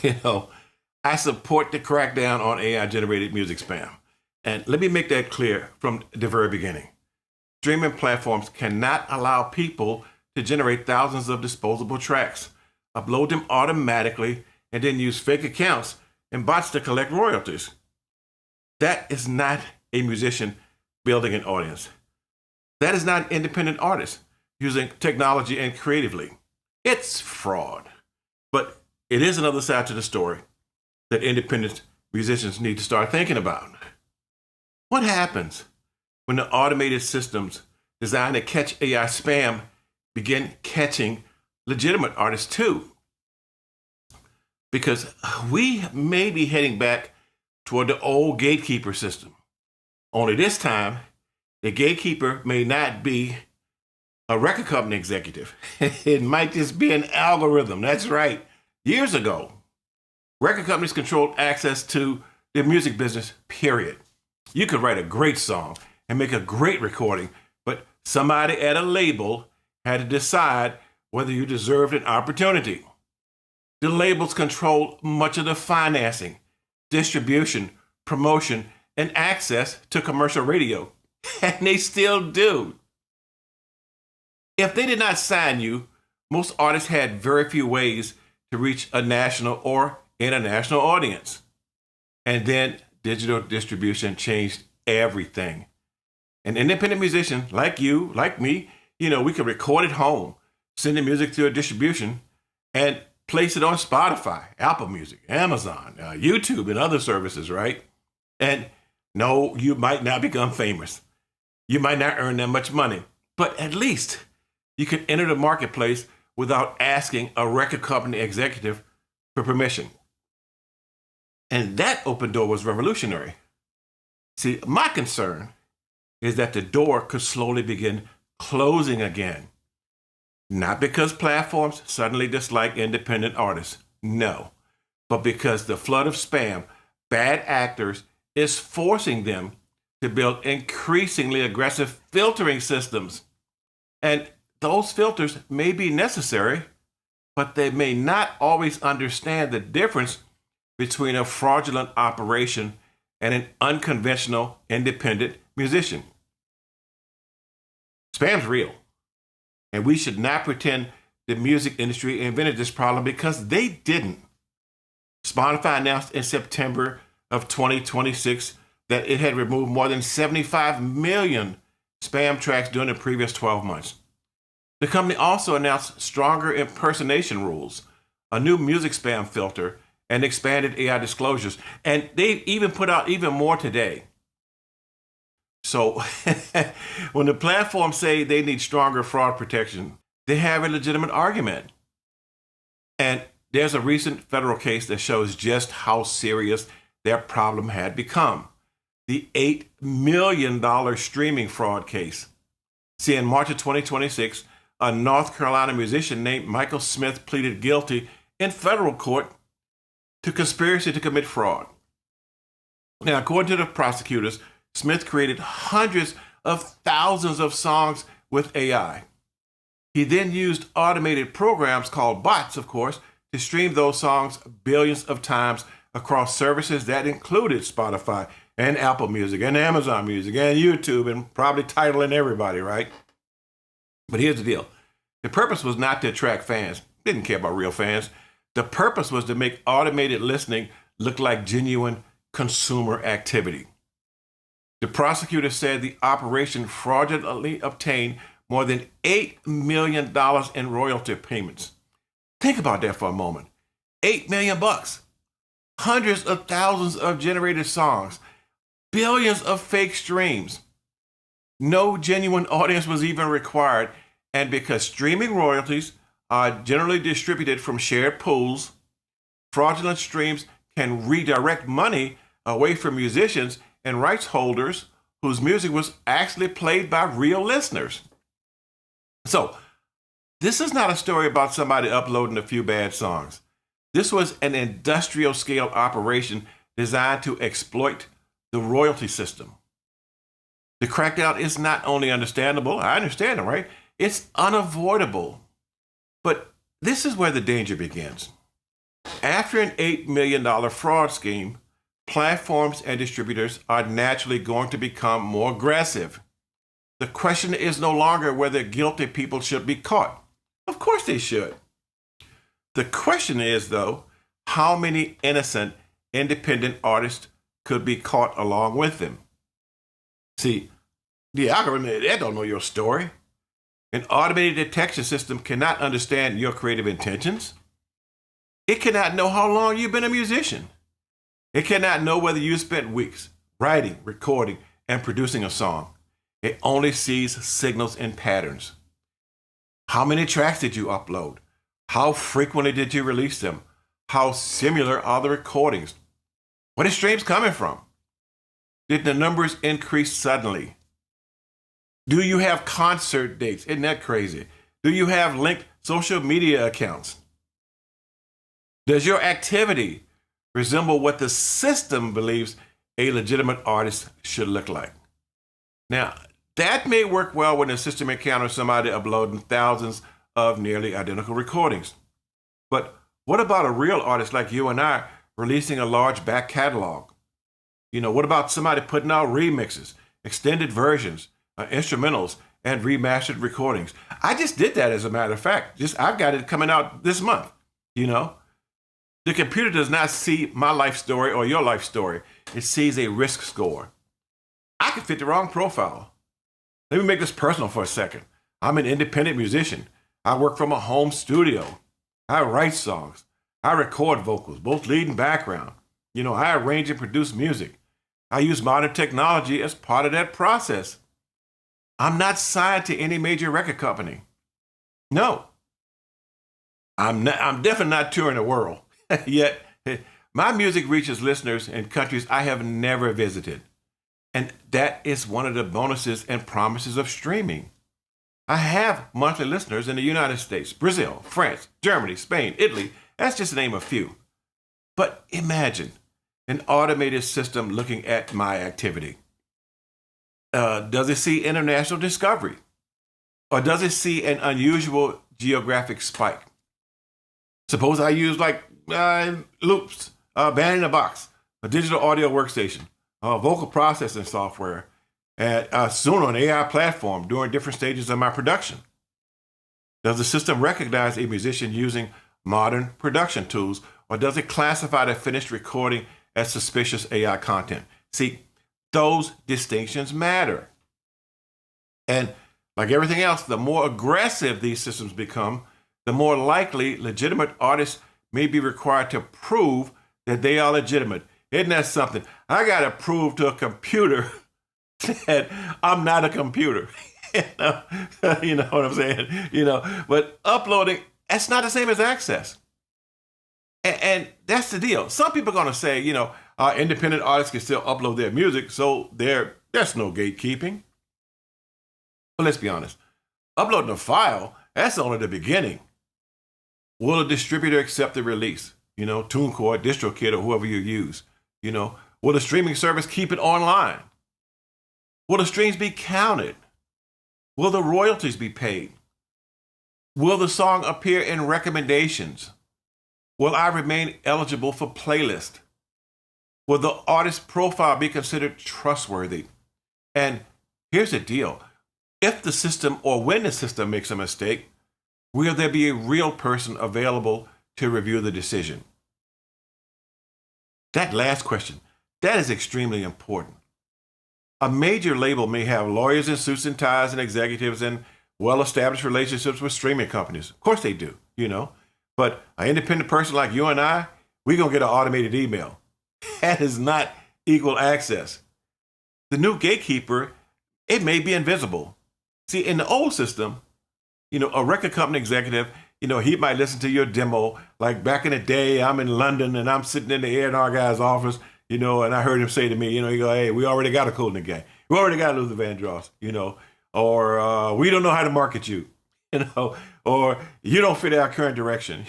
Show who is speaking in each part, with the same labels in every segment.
Speaker 1: You know, I support the crackdown on AI-generated music spam. And let me make that clear from the very beginning. Streaming platforms cannot allow people to generate thousands of disposable tracks, upload them automatically, and then use fake accounts and bots to collect royalties. That is not a musician building an audience. That is not an independent artist using technology and creatively. It's fraud. But it is another side to the story that independent musicians need to start thinking about. What happens when the automated systems designed to catch AI spam begin catching legitimate artists too? Because we may be heading back toward the old gatekeeper system. Only this time, the gatekeeper may not be a record company executive. It might just be an algorithm. That's right. Years ago, record companies controlled access to the music business, period. You could write a great song and make a great recording, but somebody at a label had to decide whether you deserved an opportunity. The labels controlled much of the financing, distribution, promotion, and access to commercial radio, and they still do. If they did not sign you, most artists had very few ways to reach a national or international audience. And then digital distribution changed everything. An independent musician like you, like me, we could record at home, send the music to a distribution, and place it on Spotify, Apple Music, Amazon, YouTube, and other services, right? And no, you might not become famous. You might not earn that much money, but at least you can enter the marketplace without asking a record company executive for permission. And that open door was revolutionary. See, my concern is that the door could slowly begin closing again. Not because platforms suddenly dislike independent artists, no, but because the flood of spam, bad actors, is forcing them to build increasingly aggressive filtering systems. And those filters may be necessary, but they may not always understand the difference between a fraudulent operation and an unconventional independent musician. Spam's real, and we should not pretend the music industry invented this problem because they didn't. Spotify announced in September of 2026 that it had removed more than 75 million spam tracks during the previous 12 months. The company also announced stronger impersonation rules, a new music spam filter, and expanded AI disclosures. And they even put out even more today. So when the platforms say they need stronger fraud protection, they have a legitimate argument. And there's a recent federal case that shows just how serious their problem had become. The $8 million streaming fraud case. See, in March of 2026, a North Carolina musician named Michael Smith pleaded guilty in federal court to conspiracy to commit fraud. Now, according to the prosecutors, Smith created hundreds of thousands of songs with AI. He then used automated programs called bots, of course, to stream those songs billions of times across services that included Spotify and Apple Music and Amazon Music and YouTube and probably Tidal and everybody, right? But here's the deal. The purpose was not to attract fans. Didn't care about real fans. The purpose was to make automated listening look like genuine consumer activity. The prosecutor said the operation fraudulently obtained more than $8 million in royalty payments. Think about that for a moment. $8 million. Hundreds of thousands of generated songs. Billions of fake streams. No genuine audience was even required. And because streaming royalties are generally distributed from shared pools, fraudulent streams can redirect money away from musicians and rights holders whose music was actually played by real listeners. So, this is not a story about somebody uploading a few bad songs. This was an industrial scale operation designed to exploit the royalty system. The crackdown is not only understandable, I understand it, right? It's unavoidable. But this is where the danger begins. After an $8 million fraud scheme, platforms and distributors are naturally going to become more aggressive. The question is no longer whether guilty people should be caught. Of course they should. The question is, though, how many innocent, independent artists could be caught along with them? See, the algorithm, they don't know your story. An automated detection system cannot understand your creative intentions. It cannot know how long you've been a musician. It cannot know whether you spent weeks writing, recording, and producing a song. It only sees signals and patterns. How many tracks did you upload? How frequently did you release them? How similar are the recordings? Where are the streams coming from? Did the numbers increase suddenly? Do you have concert dates? Isn't that crazy? Do you have linked social media accounts? Does your activity resemble what the system believes a legitimate artist should look like? Now, that may work well when the system encounters somebody uploading thousands of nearly identical recordings. But what about a real artist like you and I releasing a large back catalog? What about somebody putting out remixes, extended versions, instrumentals, and remastered recordings? I just did that, as a matter of fact. I've got it coming out this month. The computer does not see my life story or your life story. It sees a risk score. I could fit the wrong profile. Let me make this personal for a second. I'm an independent musician. I work from a home studio. I write songs. I record vocals, both lead and background. I arrange and produce music. I use modern technology as part of that process. I'm not signed to any major record company. No. I'm definitely not touring the world. Yet, my music reaches listeners in countries I have never visited. And that is one of the bonuses and promises of streaming. I have monthly listeners in the United States, Brazil, France, Germany, Spain, Italy. That's just to name a few. But imagine an automated system looking at my activity. Does it see international discovery? Or does it see an unusual geographic spike? Suppose I use loops, band in a box, a digital audio workstation, vocal processing software, and soon an AI platform during different stages of my production. Does the system recognize a musician using modern production tools, or does it classify the finished recording as suspicious AI content? See, those distinctions matter. And like everything else, the more aggressive these systems become, the more likely legitimate artists may be required to prove that they are legitimate. Isn't that something? I got to prove to a computer that I'm not a computer. You know what I'm saying? But uploading, that's not the same as access. And that's the deal. Some people are going to say, independent artists can still upload their music, so there's no gatekeeping. But let's be honest. Uploading a file, that's only the beginning. Will a distributor accept the release? TuneCore, DistroKid, or whoever you use. Will the streaming service keep it online? Will the streams be counted? Will the royalties be paid? Will the song appear in recommendations? Will I remain eligible for playlist? Will the artist's profile be considered trustworthy? And here's the deal. If the system or when the system makes a mistake, will there be a real person available to review the decision? That last question, that is extremely important. A major label may have lawyers in suits and ties and executives and well-established relationships with streaming companies. Of course they do, But an independent person like you and I, we're going to get an automated email. That is not equal access. The new gatekeeper, it may be invisible. See, in the old system, a record company executive, he might listen to your demo. Like back in the day, I'm in London and I'm sitting in the A&R guy's office, and I heard him say to me, he go, hey, we already got a Cool in the Gang. We already got Luther Vandross, or we don't know how to market you, or you don't fit our current direction,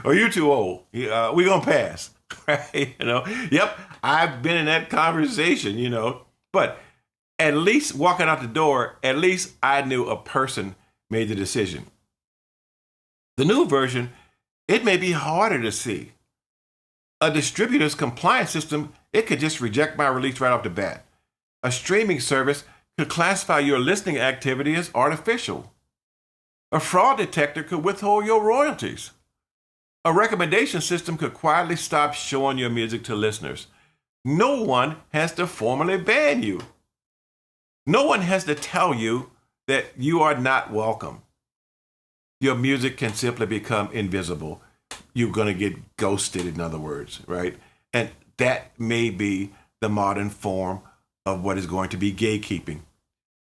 Speaker 1: or you're too old. We're going to pass, right? Yep, I've been in that conversation, but at least walking out the door, at least I knew a person made the decision. The new version, it may be harder to see. A distributor's compliance system, it could just reject my release right off the bat. A streaming service could classify your listening activity as artificial. A fraud detector could withhold your royalties. A recommendation system could quietly stop showing your music to listeners. No one has to formally ban you. No one has to tell you that you are not welcome. Your music can simply become invisible. You're going to get ghosted, in other words, right? And that may be the modern form of what is going to be gatekeeping.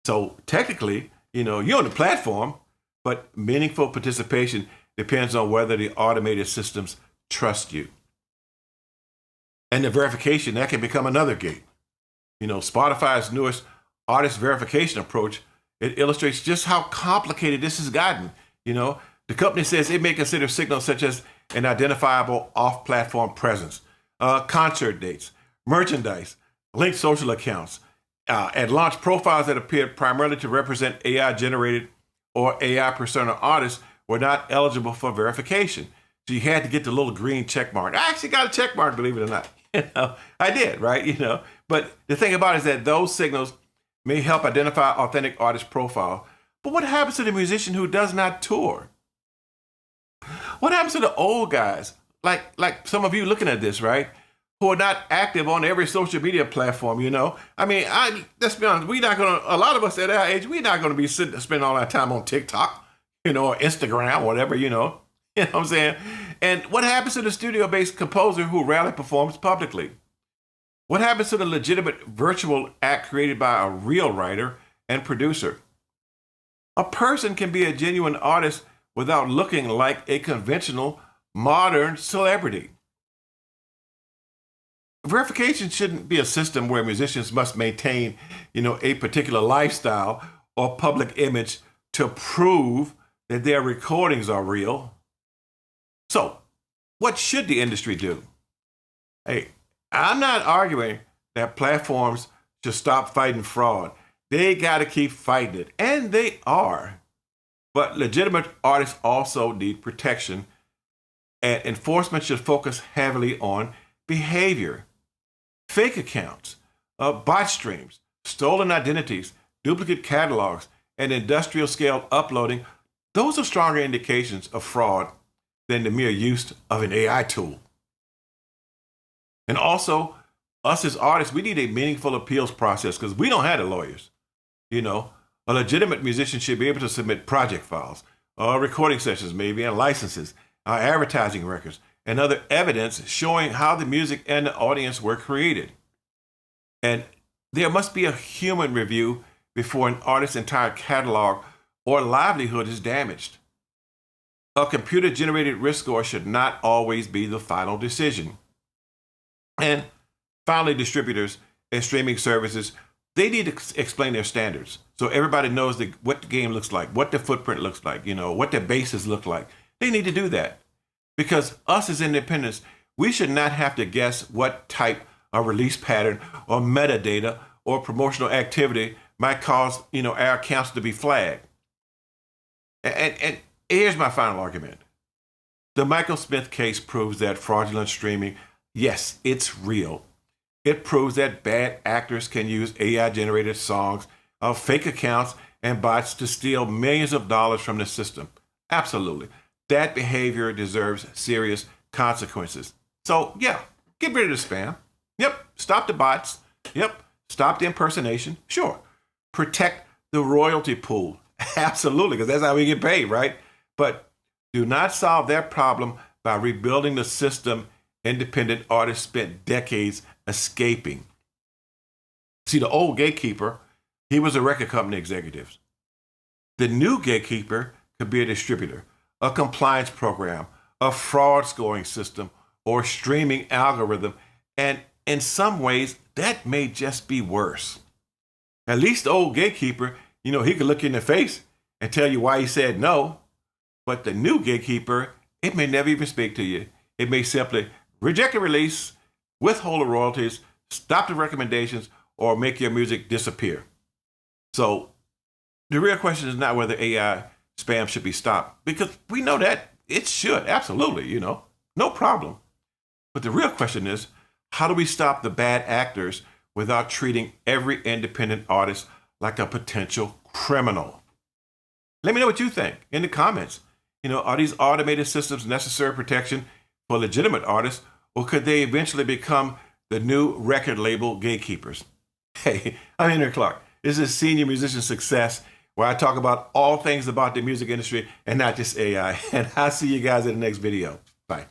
Speaker 1: So technically, you're on the platform, but meaningful participation depends on whether the automated systems trust you. And the verification, that can become another gate. Spotify's newest artist verification approach, it illustrates just how complicated this has gotten. The company says it may consider signals such as an identifiable off-platform presence, concert dates, merchandise, linked social accounts, and launch profiles that appear primarily to represent AI-generated or AI persona artists were not eligible for verification. So you had to get the little green check mark. I actually got a check mark, believe it or not. I did, right? But the thing about it is that those signals may help identify authentic artist profile. But what happens to the musician who does not tour? What happens to the old guys, like some of you looking at this, right, who are not active on every social media platform, let's be honest, a lot of us at our age, we're not going to be spending all our time on TikTok, or Instagram, whatever, you know what I'm saying? And what happens to the studio-based composer who rarely performs publicly? What happens to the legitimate virtual act created by a real writer and producer? A person can be a genuine artist without looking like a conventional modern celebrity. Verification shouldn't be a system where musicians must maintain, a particular lifestyle or public image to prove that their recordings are real. So, what should the industry do? Hey, I'm not arguing that platforms should stop fighting fraud. They got to keep fighting it, and they are. But legitimate artists also need protection, and enforcement should focus heavily on behavior. Fake accounts, bot streams, stolen identities, duplicate catalogs, and industrial scale uploading, those are stronger indications of fraud than the mere use of an AI tool. And also, us as artists, we need a meaningful appeals process because we don't have the lawyers. A legitimate musician should be able to submit project files, recording sessions maybe, and licenses, advertising records, and other evidence showing how the music and the audience were created. And there must be a human review before an artist's entire catalog or livelihood is damaged. A computer-generated risk score should not always be the final decision. And finally, distributors and streaming services, they need to explain their standards so everybody knows what the game looks like, what the footprint looks like, what the bases look like. They need to do that because us as independents, we should not have to guess what type of release pattern or metadata or promotional activity might cause, our accounts to be flagged. And here's my final argument. The Michael Smith case proves that fraudulent streaming, yes, it's real. It proves that bad actors can use AI-generated songs, fake accounts, and bots to steal millions of dollars from the system. Absolutely. That behavior deserves serious consequences. So, yeah, get rid of the spam. Yep, stop the bots. Yep, stop the impersonation. Sure. Protect the royalty pool. Absolutely, because that's how we get paid, right? But do not solve that problem by rebuilding the system independent artists spent decades escaping. See, the old gatekeeper, he was a record company executive. The new gatekeeper could be a distributor, a compliance program, a fraud scoring system, or streaming algorithm. And in some ways, that may just be worse. At least the old gatekeeper, he could look you in the face and tell you why he said no. But the new gatekeeper, it may never even speak to you. It may simply reject a release, withhold the royalties, stop the recommendations, or make your music disappear. So the real question is not whether AI spam should be stopped, because we know that it should, absolutely, no problem. But the real question is, how do we stop the bad actors without treating every independent artist like a potential criminal? Let me know what you think in the comments. Are these automated systems necessary protection for legitimate artists, or could they eventually become the new record label gatekeepers? Hey, I'm Henry Clark. This is Senior Musician Success, where I talk about all things about the music industry and not just AI. And I'll see you guys in the next video. Bye.